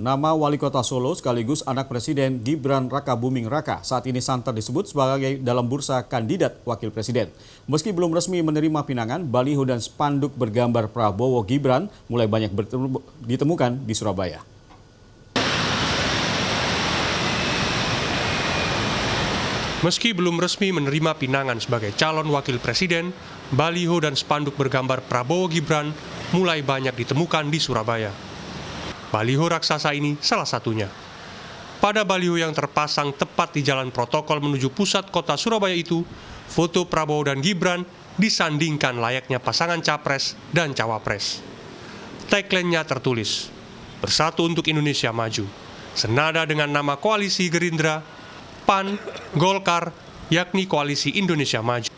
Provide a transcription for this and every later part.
Nama wali kota Solo sekaligus anak Presiden Gibran Rakabuming Raka saat ini santer disebut sebagai dalam bursa kandidat wakil presiden. Meski belum resmi menerima pinangan, baliho dan spanduk bergambar Prabowo Gibran mulai banyak ditemukan di Surabaya. Meski belum resmi menerima pinangan sebagai calon wakil presiden, baliho dan spanduk bergambar Prabowo Gibran mulai banyak ditemukan di Surabaya. Baliho raksasa ini salah satunya. Pada baliho yang terpasang tepat di jalan protokol menuju pusat kota Surabaya itu, foto Prabowo dan Gibran disandingkan layaknya pasangan capres dan cawapres. Tagline-nya tertulis, "Bersatu untuk Indonesia Maju", senada dengan nama koalisi Gerindra, PAN, Golkar, yakni Koalisi Indonesia Maju.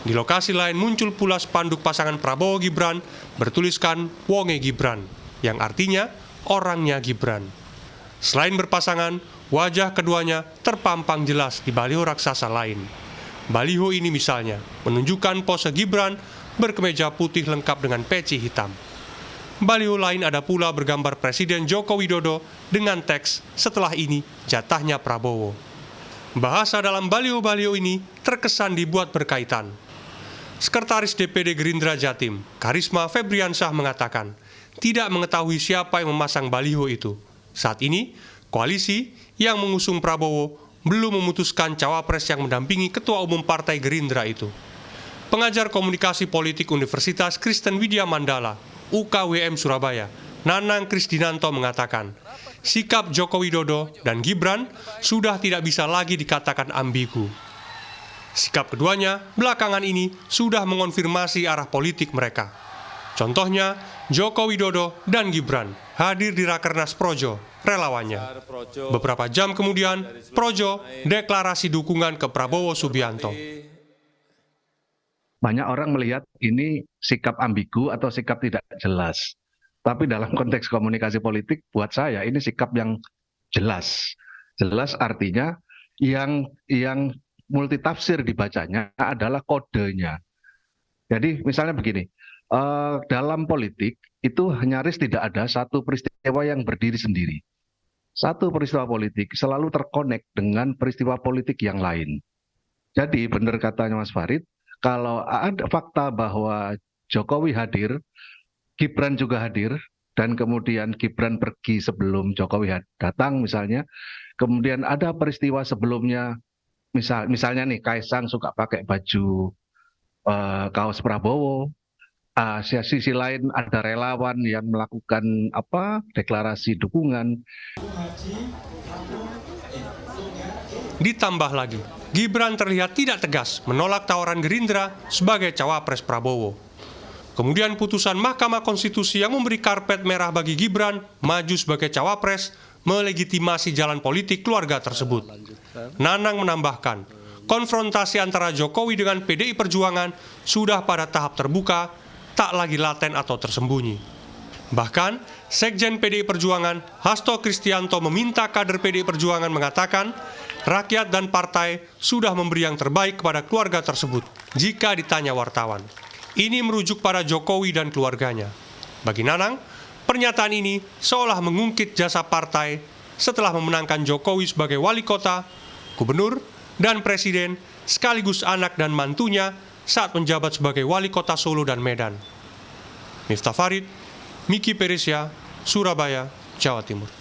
Di lokasi lain muncul pula spanduk pasangan Prabowo Gibran bertuliskan Wonge Gibran, yang artinya orangnya Gibran. Selain berpasangan, wajah keduanya terpampang jelas di baliho raksasa lain. Baliho ini misalnya menunjukkan pose Gibran berkemeja putih lengkap dengan peci hitam. Baliho lain ada pula bergambar Presiden Joko Widodo dengan teks "Setelah ini jatahnya Prabowo". Bahasa dalam baliho-baliho ini terkesan dibuat berkaitan. Sekretaris DPD Gerindra Jatim, Karisma Febriansyah mengatakan, tidak mengetahui siapa yang memasang baliho itu. Saat ini, koalisi yang mengusung Prabowo belum memutuskan cawapres yang mendampingi Ketua Umum Partai Gerindra itu. Pengajar Komunikasi Politik Universitas Kristen Widya Mandala, UKWM Surabaya, Nanang Krisdinanto mengatakan, sikap Joko Widodo dan Gibran sudah tidak bisa lagi dikatakan ambigu. Sikap keduanya belakangan ini sudah mengonfirmasi arah politik mereka. Contohnya, Joko Widodo dan Gibran hadir di Rakernas Projo, relawannya. Beberapa jam kemudian, Projo deklarasi dukungan ke Prabowo Subianto. Banyak orang melihat ini sikap ambigu atau sikap tidak jelas. Tapi dalam konteks komunikasi politik, buat saya ini sikap yang jelas. Jelas artinya yang multitafsir dibacanya adalah kodenya. Jadi misalnya begini, dalam politik itu nyaris tidak ada satu peristiwa yang berdiri sendiri. Satu peristiwa politik selalu terkonek dengan peristiwa politik yang lain. Jadi benar katanya Mas Farid, kalau ada fakta bahwa Jokowi hadir, Gibran juga hadir, dan kemudian Gibran pergi sebelum Jokowi datang misalnya, kemudian ada peristiwa sebelumnya, misalnya nih Kaisang suka pakai baju kaos Prabowo, sisi lain ada relawan yang melakukan deklarasi dukungan. Ditambah lagi, Gibran terlihat tidak tegas menolak tawaran Gerindra sebagai cawapres Prabowo. Kemudian putusan Mahkamah Konstitusi yang memberi karpet merah bagi Gibran maju sebagai cawapres melegitimasi jalan politik keluarga tersebut. Nanang menambahkan, konfrontasi antara Jokowi dengan PDI Perjuangan sudah pada tahap terbuka, tak lagi laten atau tersembunyi. Bahkan, Sekjen PDI Perjuangan, Hasto Kristianto meminta kader PDI Perjuangan mengatakan, rakyat dan partai sudah memberi yang terbaik kepada keluarga tersebut jika ditanya wartawan. Ini merujuk pada Jokowi dan keluarganya. Bagi Nanang, pernyataan ini seolah mengungkit jasa partai setelah memenangkan Jokowi sebagai wali kota, gubernur, dan presiden, sekaligus anak dan mantunya saat menjabat sebagai wali kota Solo dan Medan. Miftah Farid, Miki Peresia, Surabaya, Jawa Timur.